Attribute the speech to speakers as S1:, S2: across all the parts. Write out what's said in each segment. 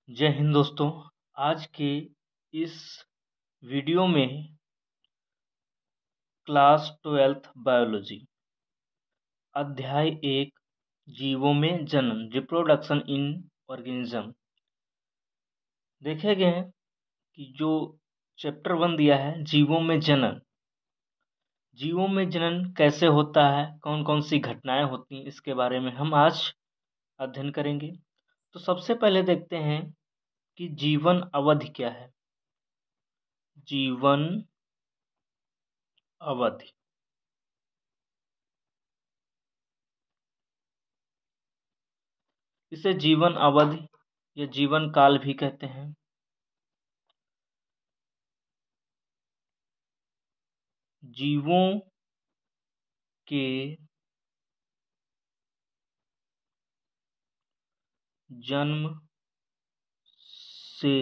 S1: जय हिंद दोस्तों। आज के इस वीडियो में क्लास 12th बायोलॉजी अध्याय 1 जीवों में जनन रिप्रोडक्शन इन ऑर्गेनिज्म देखेंगे कि जो चैप्टर 1 दिया है जीवों में जनन। जीवों में जनन कैसे होता है, कौन कौन सी घटनाएं होती हैं, इसके बारे में हम आज अध्ययन करेंगे। तो सबसे पहले देखते हैं कि जीवन अवधि क्या है। जीवन अवधि इसे जीवन अवधि या जीवन काल भी कहते हैं। जीवों के जन्म से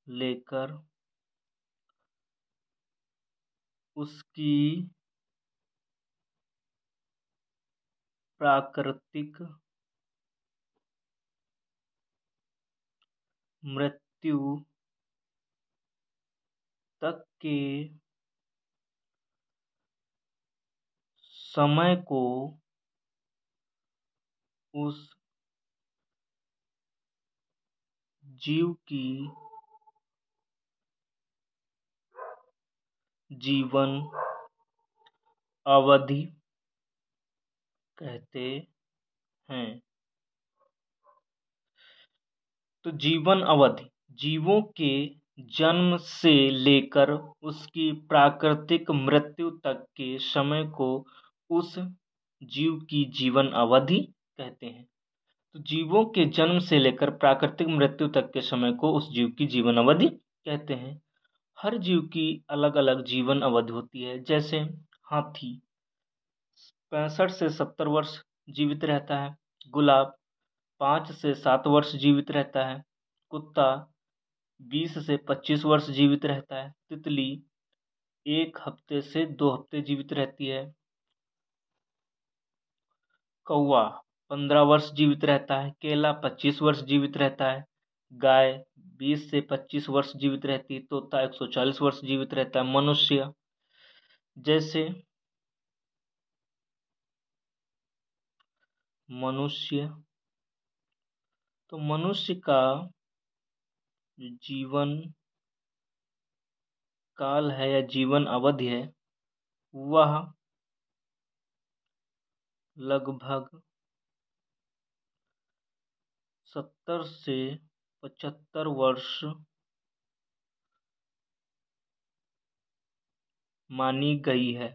S1: लेकर उसकी प्राकृतिक मृत्यु तक के समय को उस जीव की जीवन अवधि कहते हैं। तो जीवन अवधि जीवों के जन्म से लेकर उसकी प्राकृतिक मृत्यु तक के समय को उस जीव की जीवन अवधि कहते हैं। तो जीवों के जन्म से लेकर प्राकृतिक मृत्यु तक के समय को उस जीव की जीवन अवधि कहते हैं। हर जीव की अलग अलग जीवन अवधि होती है। जैसे हाथी 65 से 70 वर्ष जीवित रहता है। गुलाब 5 से 7 वर्ष जीवित रहता है। कुत्ता 20 से 25 वर्ष जीवित रहता है। तितली 1 हफ्ते से 2 हफ्ते जीवित रहती है। कौवा 15 वर्ष जीवित रहता है। केला 25 वर्ष जीवित रहता है। गाय 20 से 25 वर्ष जीवित रहती है। तोता 140 वर्ष जीवित रहता है। मनुष्य जैसे मनुष्य तो मनुष्य का जो जीवन काल है या जीवन अवधि है वह लगभग 70 से 75 वर्ष मानी गई है।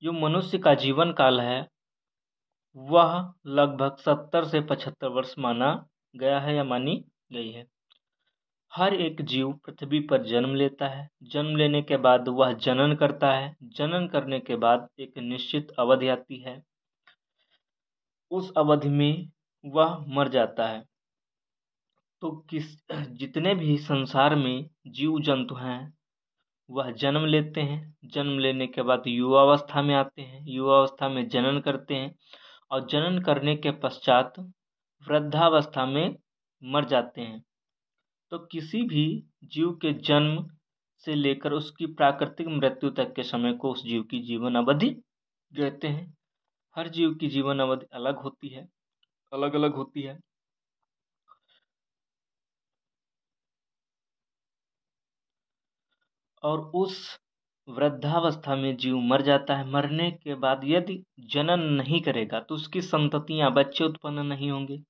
S1: जो मनुष्य का जीवन काल है वह लगभग 70 से 75 वर्ष माना गया है या मानी गई है। हर एक जीव पृथ्वी पर जन्म लेता है। जन्म लेने के बाद वह जनन करता है। जनन करने के बाद एक निश्चित अवधि आती है। उस अवधि में वह मर जाता है। तो जितने भी संसार में जीव जंतु हैं वह जन्म लेते हैं। जन्म लेने के बाद युवावस्था में आते हैं। युवावस्था में जनन करते हैं और जनन करने के पश्चात वृद्धावस्था में मर जाते हैं। तो किसी भी जीव के जन्म से लेकर उसकी प्राकृतिक मृत्यु तक के समय को उस जीव की जीवन अवधि कहते हैं। हर जीव की जीवन अवधि अलग होती है, अलग अलग होती है। और उस वृद्धावस्था में जीव मर जाता है। मरने के बाद यदि जनन नहीं करेगा तो उसकी संततियां बच्चे उत्पन्न नहीं होंगे,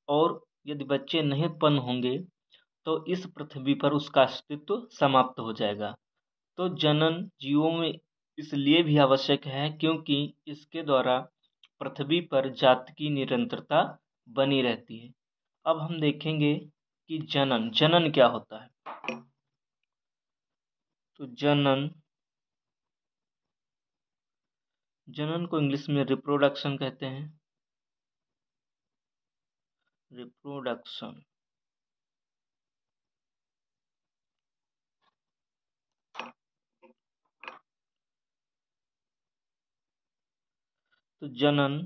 S1: और यदि बच्चे नहीं उत्पन्न होंगे तो इस पृथ्वी पर उसका अस्तित्व समाप्त हो जाएगा। तो जनन जीवों में इसलिए भी आवश्यक है क्योंकि इसके द्वारा पृथ्वी पर जाति की निरंतरता बनी रहती है। अब हम देखेंगे कि जनन जनन क्या होता है। तो जनन जनन को इंग्लिश में रिप्रोडक्शन कहते हैं। रिप्रोडक्शन तो जनन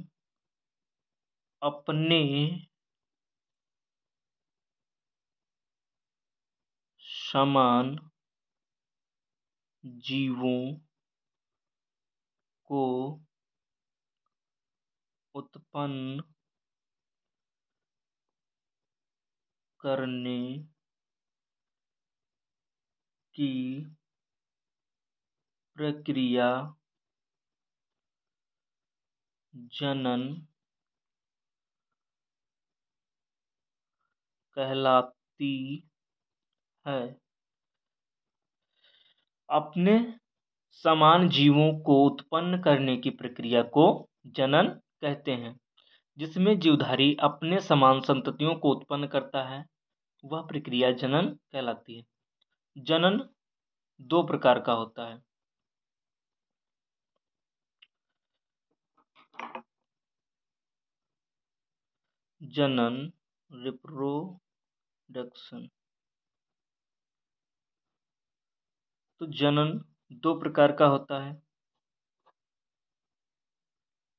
S1: अपने समान जीवों को उत्पन्न करने की प्रक्रिया जनन कहलाती है। अपने समान जीवों को उत्पन्न करने की प्रक्रिया को जनन कहते हैं। जिसमें जीवधारी अपने समान संततियों को उत्पन्न करता है, वह प्रक्रिया जनन कहलाती है। जनन दो प्रकार का होता है। जनन रिप्रोडक्शन। तो जनन दो प्रकार का होता है।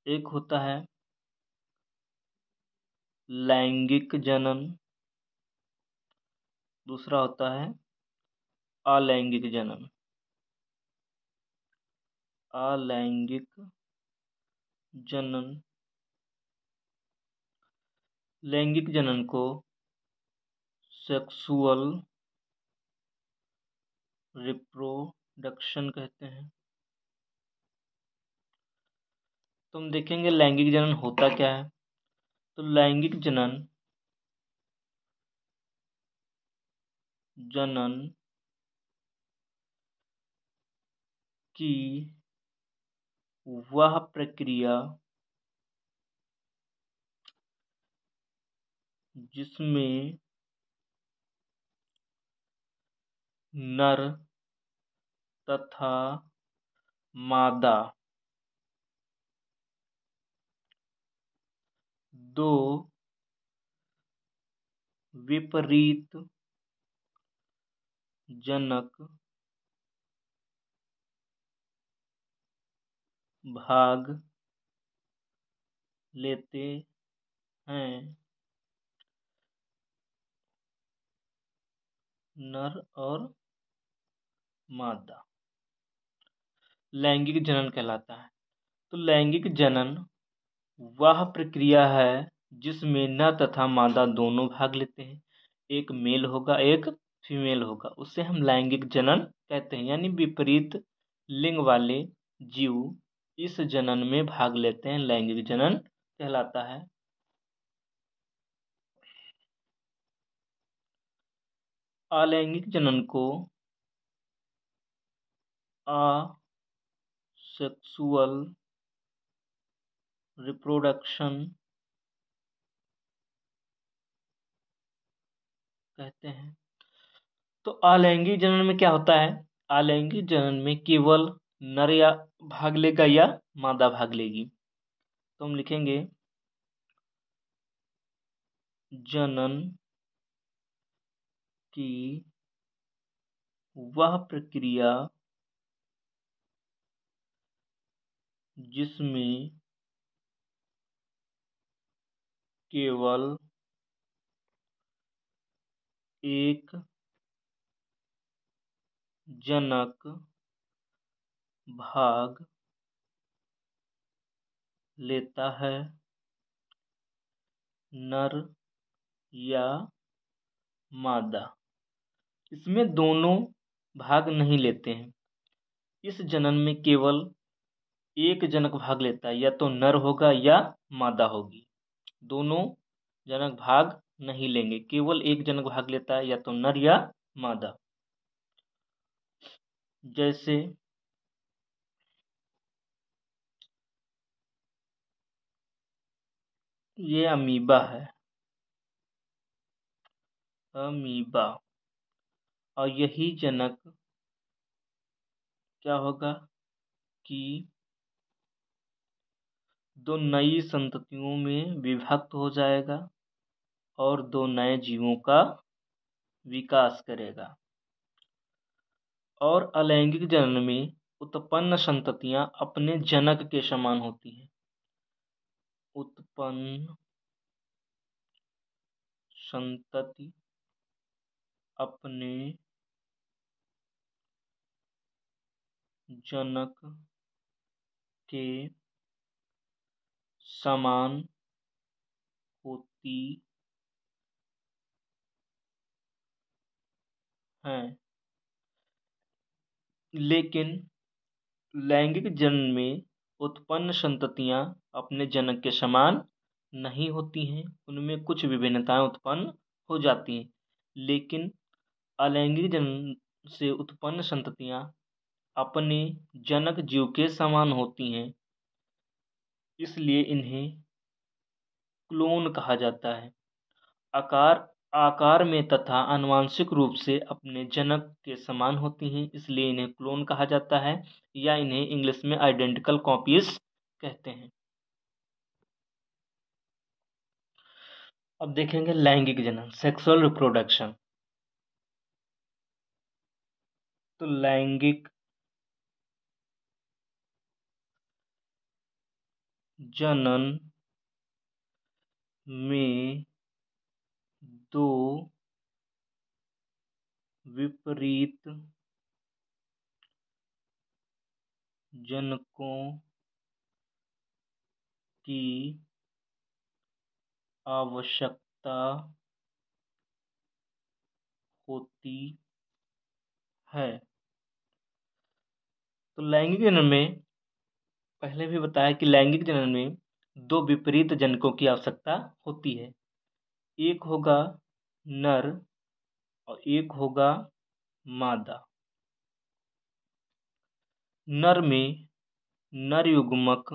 S1: एक होता है लैंगिक जनन, दूसरा होता है अलैंगिक जनन। अलैंगिक जनन, लैंगिक जनन को सेक्सुअल रिप्रोडक्शन कहते हैं। तो हम देखेंगे लैंगिक जनन होता क्या है। तो लैंगिक जनन जनन की वह प्रक्रिया जिसमें नर तथा मादा दो विपरीत जनक भाग लेते हैं, नर और मादा, लैंगिक जनन कहलाता है। तो लैंगिक जनन वह प्रक्रिया है जिसमें नर तथा मादा दोनों भाग लेते हैं। एक मेल होगा, एक फीमेल होगा, उससे हम लैंगिक जनन कहते हैं। यानी विपरीत लिंग वाले जीव इस जनन में भाग लेते हैं, लैंगिक जनन कहलाता है। अलैंगिक जनन को असेक्सुअल रिप्रोडक्शन कहते हैं। तो अलैंगिक जनन में क्या होता है। अलैंगिक जनन में केवल नर या भाग लेगा या मादा भाग लेगी। तो हम लिखेंगे जनन की वह प्रक्रिया जिसमें केवल एक जनक भाग लेता है, नर या मादा। इसमें दोनों भाग नहीं लेते हैं। इस जनन में केवल एक जनक भाग लेता है, या तो नर होगा या मादा होगी। दोनों जनक भाग नहीं लेंगे, केवल एक जनक भाग लेता है, या तो नर या मादा। जैसे ये अमीबा है, अमीबा, और यही जनक क्या होगा कि दो नई संततियों में विभक्त हो जाएगा और दो नए जीवों का विकास करेगा। और अलैंगिक जनन में उत्पन्न संततियां अपने जनक के समान होती हैं। उत्पन्न संतति अपने जनक के समान होती हैं, लेकिन लैंगिक जनन में उत्पन्न संततियां अपने जनक के समान नहीं होती हैं, उनमें कुछ विभिन्नताएं उत्पन्न हो जाती हैं, लेकिन अलैंगिक जनन से उत्पन्न संततियां अपने जनक जीव के समान होती हैं, इसलिए इन्हें क्लोन कहा जाता है। आकार में तथा आनुवंशिक रूप से अपने जनक के समान होती हैं, इसलिए इन्हें क्लोन कहा जाता है, या इन्हें इंग्लिश में आइडेंटिकल कॉपीज कहते हैं। अब देखेंगे लैंगिक जनन, सेक्सुअल रिप्रोडक्शन। तो लैंगिक जनन में दो विपरीत जनकों की आवश्यकता होती है। तो लैंगिक जनन में पहले भी बताया कि लैंगिक जनन में दो विपरीत जनकों की आवश्यकता होती है, एक होगा नर और एक होगा मादा। नर में नर युग्मक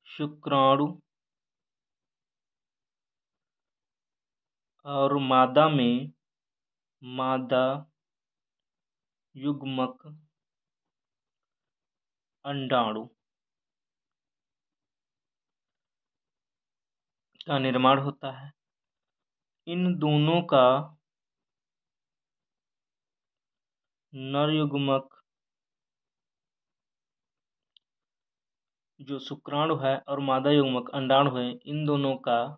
S1: शुक्राणु और मादा में मादा युग्मक अंडाणु का निर्माण होता है। इन दोनों का नर युग्मक जो शुक्राणु है और मादा युग्मक अंडाणु है, इन दोनों का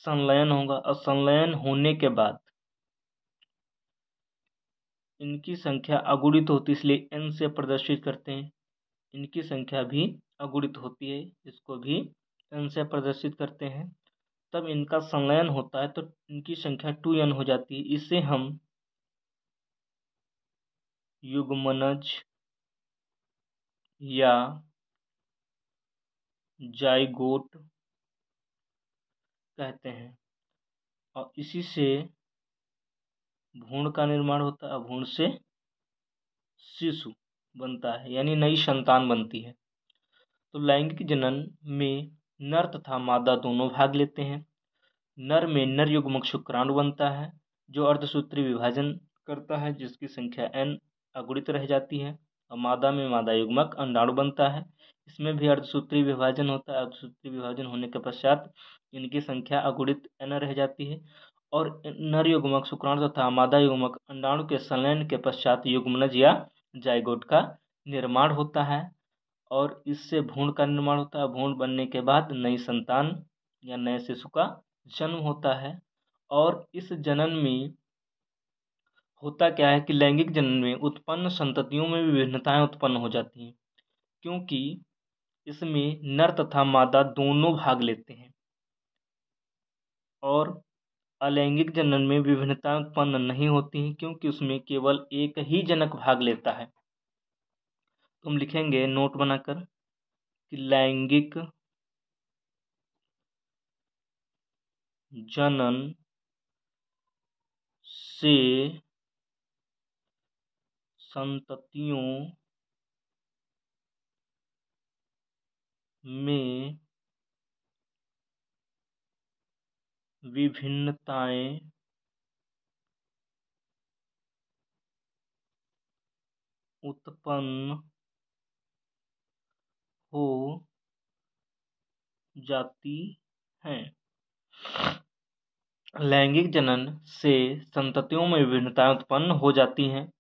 S1: संलयन होगा, और संलयन होने के बाद इनकी संख्या अगुणित होती है, इसलिए n से प्रदर्शित करते हैं। इनकी संख्या भी अगुणित होती है, इसको भी n से प्रदर्शित करते हैं। तब इनका संलयन होता है तो इनकी संख्या 2n हो जाती है। इसे हम युग्मनज या जाइगोट कहते हैं, और इसी से भ्रूण का निर्माण होता है, और भ्रूण से शिशु बनता है, यानी नई संतान बनती है। तो लैंगिक जनन में नर तथा मादा दोनों भाग लेते हैं। नर में नर युग्मक शुक्राणु बनता है जो अर्धसूत्री विभाजन करता है, जिसकी संख्या n अगुणित रह जाती है, और मादा में मादा युग्मक अंडाणु बनता है, इसमें भी अर्धसूत्री विभाजन होता है। अर्धसूत्री विभाजन होने के पश्चात इनकी संख्या अगुणित n रह जाती है, और नर युग्मक शुक्राणु तथा मादा युग्मक अंडाणु के संलयन के पश्चात युग्मनज या जाइगोट का निर्माण होता है, और इससे भ्रूण का निर्माण होता है। भ्रूण बनने के बाद नई संतान या नए शिशु का जन्म होता है। और इस जनन में होता क्या है कि लैंगिक जनन में उत्पन्न संततियों में विभिन्नताएं उत्पन्न हो जाती हैं, क्योंकि इसमें नर तथा मादा दोनों भाग लेते हैं, और अलैंगिक जनन में विभिन्नताएं उत्पन्न नहीं होती हैं, क्योंकि उसमें केवल एक ही जनक भाग लेता है। तो हम लिखेंगे नोट बनाकर कि लैंगिक जनन से संततियों में विभिन्नताएं उत्पन्न हो जाती हैं। लैंगिक जनन से संततियों में विभिन्नताएं उत्पन्न हो जाती हैं,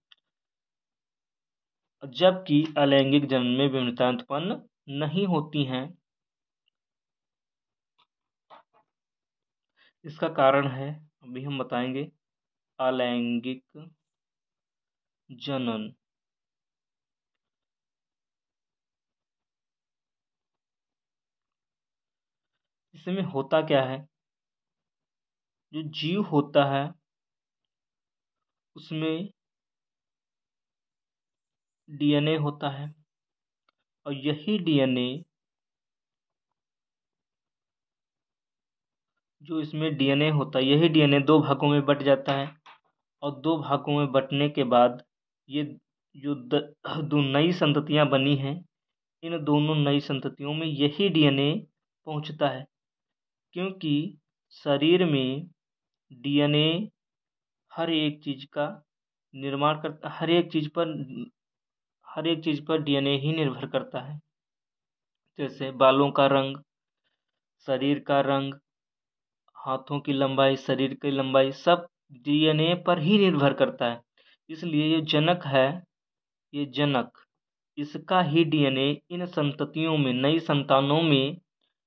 S1: जबकि अलैंगिक जनन में विभिन्नताएं उत्पन्न नहीं होती हैं, इसका कारण है, अभी हम बताएंगे, अलैंगिक जनन। इसमें होता क्या है, जो जीव होता है उसमें डीएनए होता है, और यही डीएनए, जो इसमें डीएनए होता है, यही डीएनए दो भागों में बट जाता है, और दो भागों में बटने के बाद ये जो दो नई संततियां बनी हैं, इन दोनों नई संततियों में यही डीएनए पहुंचता है। क्योंकि शरीर में डीएनए हर एक चीज का निर्माण करता, हर एक चीज पर डीएनए ही निर्भर करता है। जैसे बालों का रंग, शरीर का रंग, हाथों की लंबाई, शरीर की लंबाई, सब डीएनए पर ही निर्भर करता है। इसलिए ये जनक है, ये जनक, इसका ही डीएनए इन संततियों में, नई संतानों में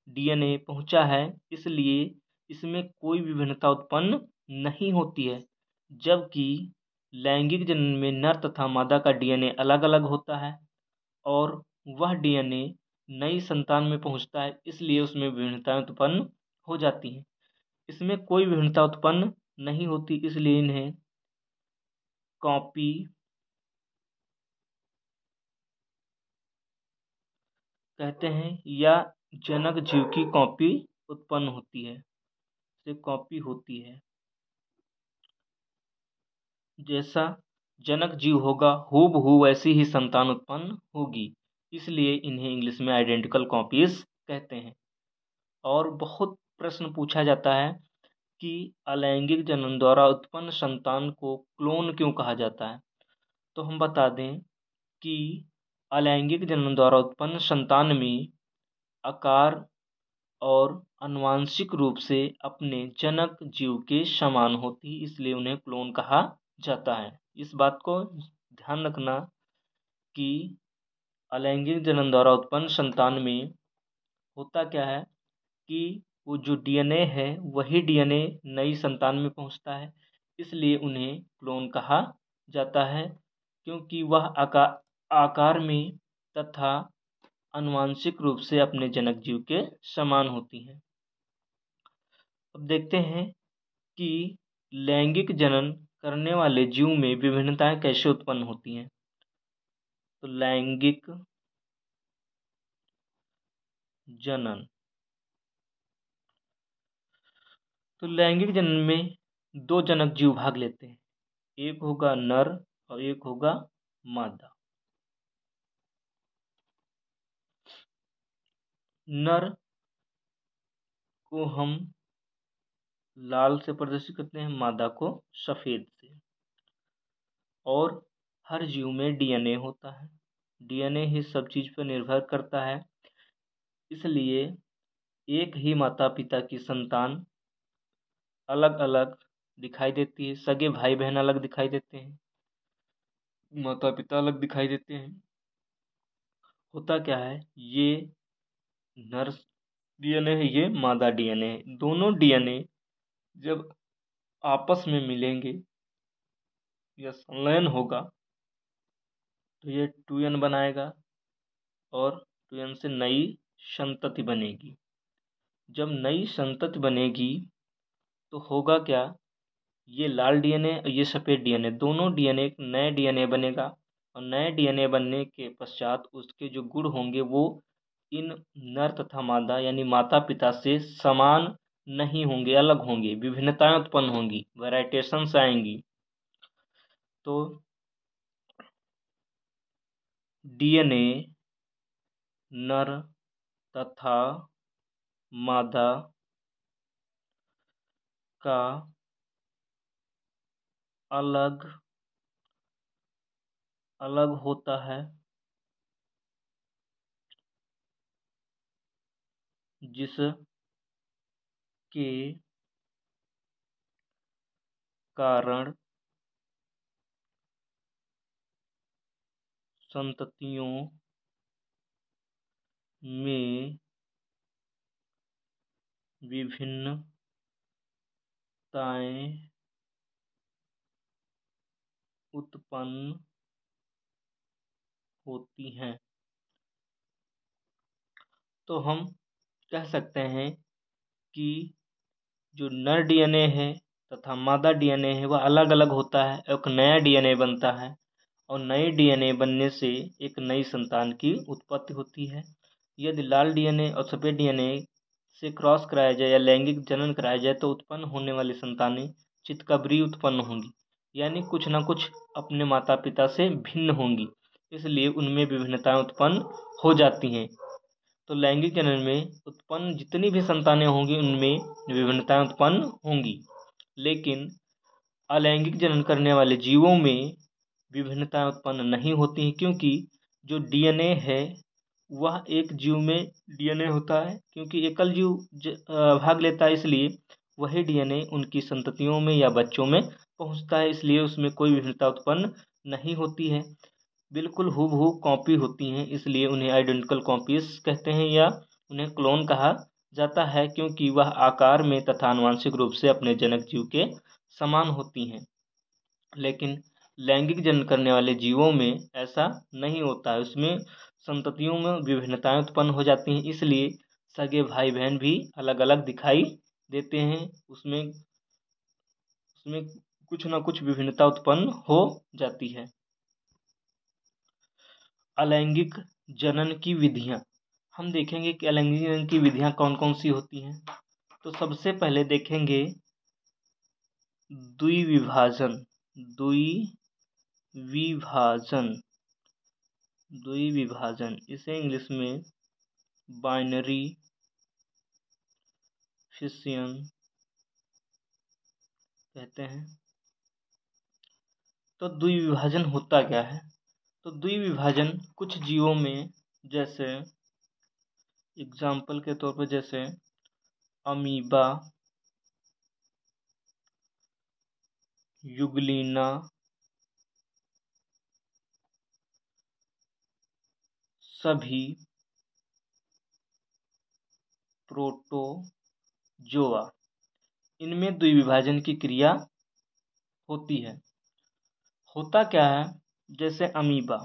S1: डीएनए पहुंचा है, इसलिए इसमें कोई विभिन्नता उत्पन्न नहीं होती है। जबकि लैंगिक जनन में नर तथा मादा का डीएनए अलग अलग होता है, और वह डीएनए नई संतान में पहुंचता है, इसलिए उसमें विभिन्नताएं उत्पन्न हो जाती हैं। इसमें कोई विभिन्नता उत्पन्न नहीं होती, इसलिए इन्हें कॉपी कहते हैं, या जनक जीव की कॉपी उत्पन्न होती है, से कॉपी होती है। जैसा जनक जीव होगा हूबहू वैसी ही संतान उत्पन्न होगी, इसलिए इन्हें इंग्लिश में आइडेंटिकल कॉपीज कहते हैं। और बहुत प्रश्न पूछा जाता है कि अलैंगिक जनन द्वारा उत्पन्न संतान को क्लोन क्यों कहा जाता है। तो हम बता दें कि अलैंगिक जनन द्वारा उत्पन्न संतान में आकार और आनुवांशिक रूप से अपने जनक जीव के समान होती, इसलिए उन्हें क्लोन कहा जाता है। इस बात को ध्यान रखना कि अलैंगिक जनन द्वारा उत्पन्न संतान में होता क्या है कि वो जो डीएनए है वही डीएनए नई संतान में पहुंचता है, इसलिए उन्हें क्लोन कहा जाता है, क्योंकि वह आकार में तथा आनुवांशिक रूप से अपने जनक जीव के समान होती हैं। अब देखते हैं कि लैंगिक जनन करने वाले जीव में विभिन्नताएं कैसे उत्पन्न होती हैं। तो लैंगिक जनन, तो लैंगिक जनन में दो जनक जीव भाग लेते हैं, एक होगा नर और एक होगा मादा। नर को हम लाल से प्रदर्शित करते हैं, मादा को सफेद से। और हर जीव में डीएनए होता है, डीएनए ही सब चीज पर निर्भर करता है, इसलिए एक ही माता पिता की संतान अलग अलग दिखाई देती है, सगे भाई बहन अलग दिखाई देते हैं, माता पिता अलग दिखाई देते हैं। होता क्या है, ये नर डीएनए है, ये मादा डीएनए है, दोनों डीएनए जब आपस में मिलेंगे या संलयन होगा तो ये 2n बनाएगा, और 2n से नई संतति बनेगी। जब नई संतति बनेगी तो होगा क्या, ये लाल डीएनए और ये सफ़ेद डीएनए, दोनों डीएनए एक नए डीएनए बनेगा, और नए डीएनए बनने के पश्चात उसके जो गुण होंगे वो इन नर तथा मादा यानी माता पिता से समान नहीं होंगे, अलग होंगे, विभिन्नताएं उत्पन्न होंगी, वेराइटेशंस आएंगी। तो डीएनए नर तथा मादा का अलग अलग होता है, जिसके कारण संततियों में विभिन्नताएं उत्पन्न होती हैं। तो हम कह सकते हैं कि जो नर डीएनए है तथा मादा डीएनए है वह अलग अलग होता है, एक नया डीएनए बनता है और नए डीएनए बनने से एक नई संतान की उत्पत्ति होती है। यदि लाल डीएनए और सफ़ेद डीएनए से क्रॉस कराया जाए या लैंगिक जनन कराया जाए तो उत्पन्न होने वाली संतानें चितकबरी उत्पन्न होंगी, यानी कुछ न कुछ अपने माता पिता से भिन्न होंगी, इसलिए उनमें विभिन्नताएं उत्पन्न हो जाती हैं। तो लैंगिक जनन में उत्पन्न जितनी भी संतानें होंगी उनमें विभिन्नताएं उत्पन्न होंगी, लेकिन अलैंगिक जनन करने वाले जीवों में विभिन्नताएं उत्पन्न नहीं होती हैं, क्योंकि जो डीएनए है वह एक जीव में डीएनए होता है, क्योंकि एकल जीव भाग लेता है, इसलिए वही डीएनए उनकी संततियों में या बच्चों में पहुंचता है, इसलिए उसमें कोई विभिन्नता उत्पन्न नहीं होती है। बिल्कुल हूबहू कॉपी होती हैं, इसलिए उन्हें आइडेंटिकल कॉपीज कहते हैं या उन्हें क्लोन कहा जाता है, क्योंकि वह आकार में तथा आनुवंशिक रूप से अपने जनक जीव के समान होती हैं। लेकिन लैंगिक जनन करने वाले जीवों में ऐसा नहीं होता है, उसमें संततियों में विभिन्नताएं उत्पन्न हो जाती हैं, इसलिए सगे भाई बहन भी अलग अलग दिखाई देते हैं, उसमें उसमें कुछ न कुछ विभिन्नता उत्पन्न हो जाती है। अलैंगिक जनन की विधियां हम देखेंगे कि अलैंगिक जनन की विधियां कौन कौन सी होती हैं। तो सबसे पहले देखेंगे द्विविभाजन। द्विविभाजन इसे इंग्लिश में बाइनरी फिशन कहते हैं। तो द्विविभाजन होता क्या है? तो द्विविभाजन कुछ जीवों में, जैसे एग्जाम्पल के तौर पर जैसे अमीबा, युगलीना, सभी प्रोटोजोआ, इनमें द्विविभाजन की क्रिया होती है। होता क्या है? जैसे अमीबा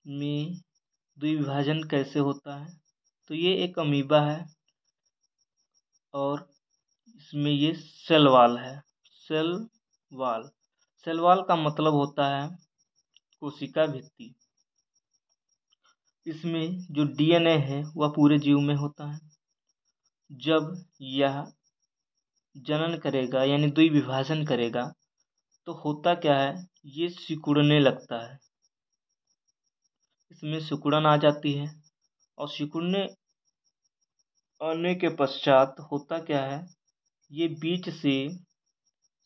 S1: में द्विविभाजन कैसे होता है? तो ये एक अमीबा है और इसमें ये सेल वॉल है। सेल वॉल का मतलब होता है कोशिका भित्ति। इसमें जो डीएनए है वह पूरे जीव में होता है। जब यह जनन करेगा यानी द्विविभाजन करेगा तो होता क्या है, ये सिकुड़ने लगता है, इसमें सिकुड़न आ जाती है और सिकुड़ने आने के पश्चात होता क्या है, ये बीच से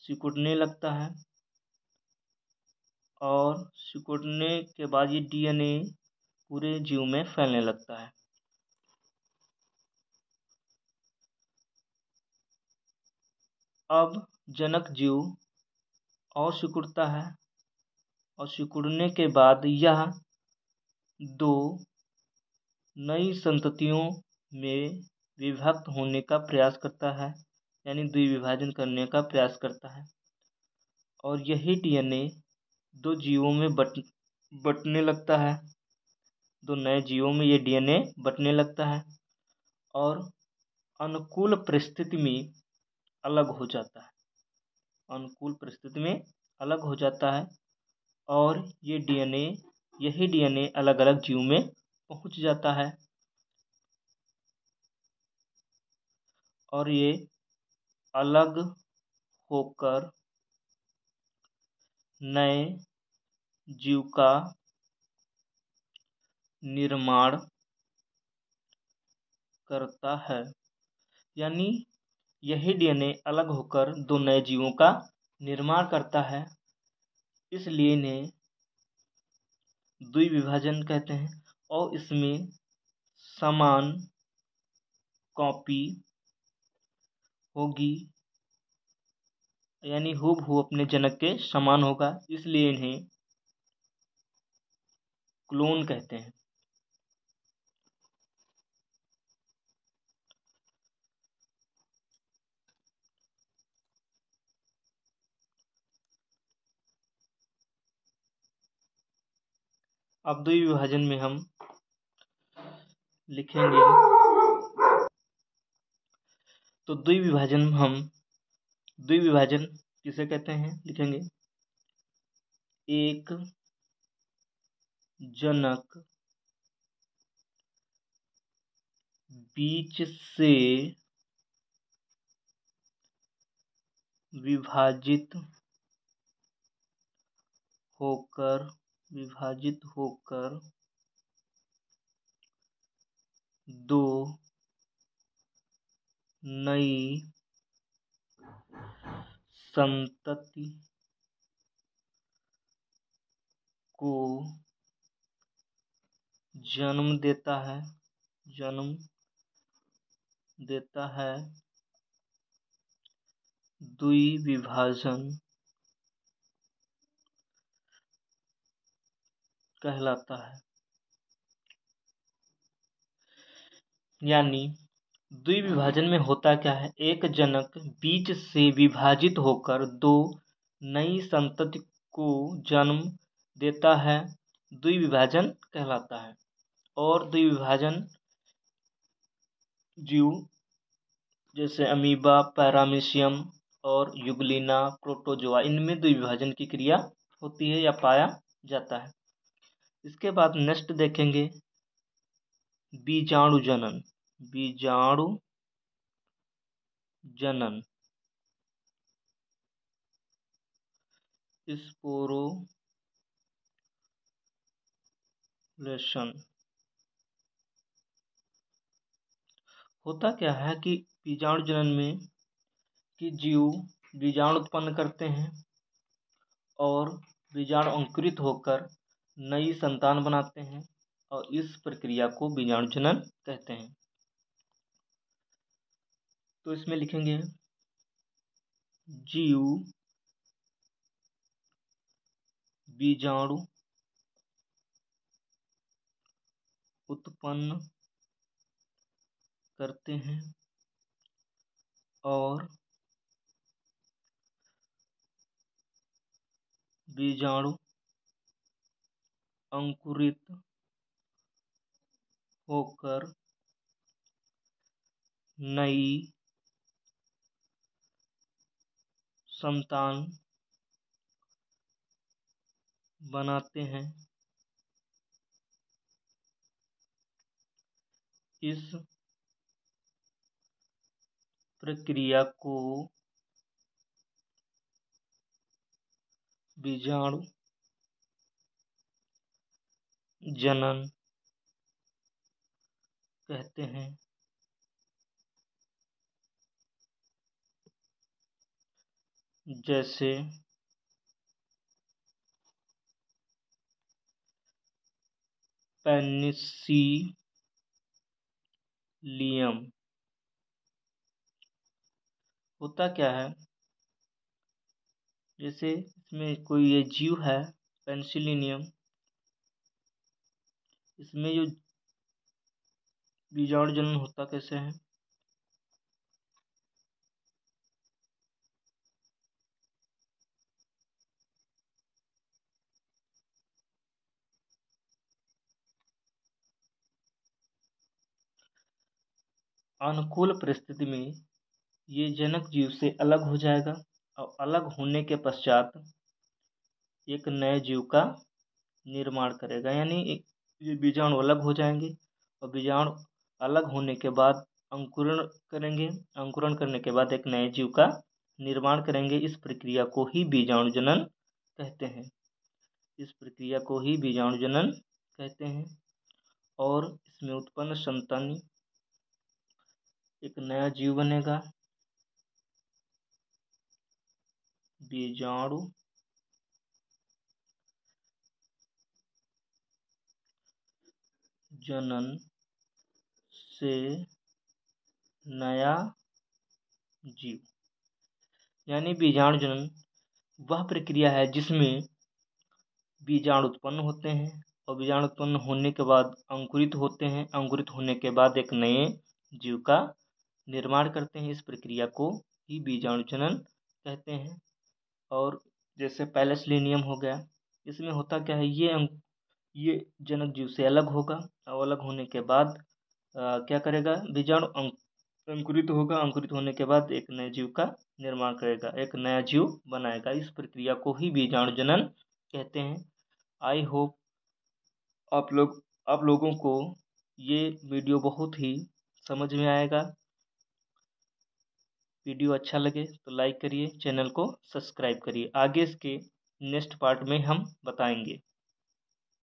S1: सिकुड़ने लगता है और सिकुड़ने के बाद ये डीएनए पूरे जीव में फैलने लगता है। अब जनक जीव और सिकुड़ता है और सिकुड़ने के बाद यह दो नई संततियों में विभक्त होने का प्रयास करता है, यानी द्विविभाजन करने का प्रयास करता है और यही डीएनए दो जीवों में बंटने लगता है। दो नए जीवों में ये डीएनए बंटने लगता है और अनुकूल परिस्थिति में अलग हो जाता है। अनुकूल परिस्थिति में अलग हो जाता है और यही डीएनए अलग अलग जीव में पहुंच जाता है और ये अलग होकर नए जीव का निर्माण करता है। यानी यही डीएनए अलग होकर दो नए जीवों का निर्माण करता है, इसलिए इन्हें द्विविभाजन कहते हैं और इसमें समान कॉपी होगी यानी हूबहू अपने जनक के समान होगा, इसलिए इन्हें क्लोन कहते हैं। अब द्विविभाजन में हम लिखेंगे, तो द्विविभाजन किसे कहते हैं, लिखेंगे एक जनक बीच से विभाजित होकर दो नई संतति को जन्म देता है। द्विविभाजन कहलाता है। यानी द्विविभाजन में होता क्या है, एक जनक बीच से विभाजित होकर दो नई संतति को जन्म देता है, द्विविभाजन कहलाता है। और द्विविभाजन जीव जैसे अमीबा, पैरामीशियम और युगलिना, प्रोटोजोआ, इनमें द्विविभाजन की क्रिया होती है या पाया जाता है। इसके बाद नेक्स्ट देखेंगे बीजाणु जनन। स्पोरोलेशन होता क्या है कि बीजाणु जनन में कि जीव बीजाणु उत्पन्न करते हैं और बीजाणु अंकुरित होकर नई संतान बनाते हैं, और इस प्रक्रिया को बीजाणु जनन कहते हैं। तो इसमें लिखेंगे जीव बीजाणु उत्पन्न करते हैं और बीजाणु अंकुरित होकर नई संतान बनाते हैं। इस प्रक्रिया को बीजाणु जनन कहते हैं। जैसे पेनिसिलियम होता क्या है, जैसे इसमें कोई ये जीव है पेनिसिलियम, इसमें जो बीजाणु जनन होता कैसे है, अनुकूल परिस्थिति में ये जनक जीव से अलग हो जाएगा और अलग होने के पश्चात एक नए जीव का निर्माण करेगा। यानी ये बीजाणु अलग हो जाएंगे और बीजाणु अलग होने के बाद अंकुरण करेंगे, अंकुरण करने के बाद एक नए जीव का निर्माण करेंगे। इस प्रक्रिया को ही बीजाणु जनन कहते हैं। और इसमें उत्पन्न संतान एक नया जीव बनेगा, बीजाणु जनन से नया जीव। यानी बीजाणु जनन वह प्रक्रिया है जिसमें बीजाणु उत्पन्न होते हैं और बीजाणु उत्पन्न होने के बाद अंकुरित होते हैं। अंकुरित होने के बाद एक नए जीव का निर्माण करते हैं। इस प्रक्रिया को ही बीजाणु जनन कहते हैं। और जैसे पैलेसलिनियम हो गया, इसमें होता क्या है, ये जनक जीव से अलग होगा और अलग होने के बाद क्या करेगा, बीजाणु अंकुरित होगा। अंकुरित होने के बाद एक नए जीव का निर्माण करेगा, एक नया जीव बनाएगा। इस प्रक्रिया को ही बीजाणु जनन कहते हैं। आई होप आप लोगों को ये वीडियो बहुत ही समझ में आएगा। वीडियो अच्छा लगे तो लाइक करिए, चैनल को सब्सक्राइब करिए। आगे इसके नेक्स्ट पार्ट में हम बताएंगे।